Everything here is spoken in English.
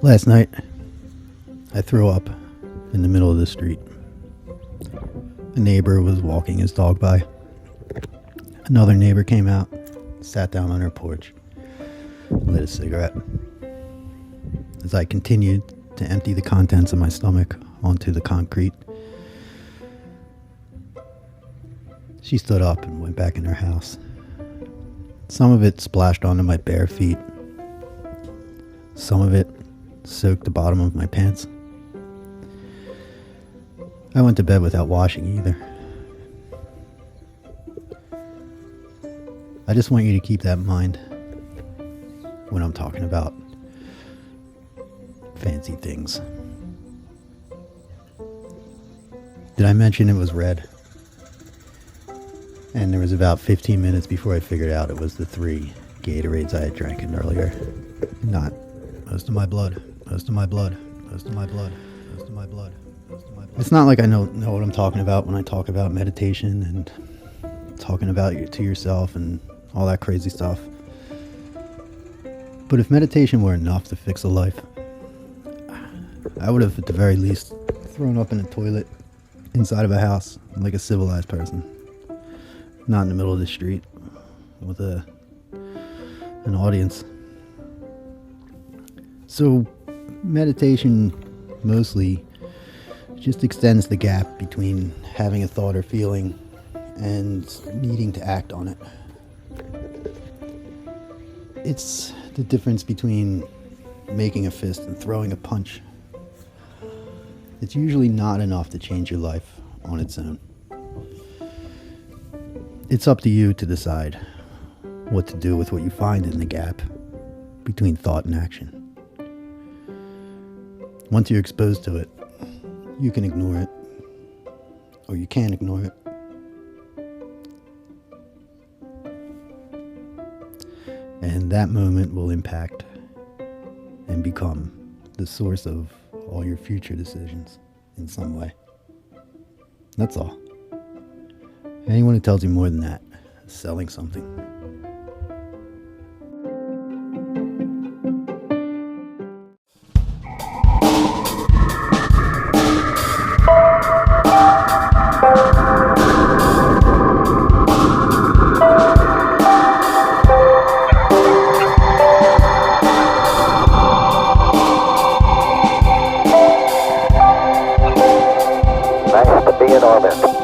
Last night, I threw up in the middle of the street. A neighbor was walking his dog by. Another neighbor came out, sat down on her porch, lit a cigarette. As I continued to empty the contents of my stomach onto the concrete, she stood up and went back in her house. Some of it splashed onto my bare feet. Some of it soaked the bottom of my pants. I went to bed without washing either. I just want you to keep that in mind when I'm talking about fancy things. Did I mention it was red? And there was about 15 minutes before I figured out it was the 3 Gatorades I had drank earlier. Not most of my blood, most of my blood, most of my blood, most of my blood, most of my blood. It's not like I know what I'm talking about when I talk about meditation and talking about to yourself and all that crazy stuff. But if meditation were enough to fix a life, I would have at the very least thrown up in a toilet inside of a house like a civilized person. Not in the middle of the street with an audience. So meditation mostly just extends the gap between having a thought or feeling and needing to act on it. It's the difference between making a fist and throwing a punch. It's usually not enough to change your life on its own. It's up to you to decide what to do with what you find in the gap between thought and action. Once you're exposed to it, you can ignore it, or you can ignore it. And that moment will impact and become the source of all your future decisions in some way. That's all. Anyone who tells you more than that is selling something. Nice to be in orbit.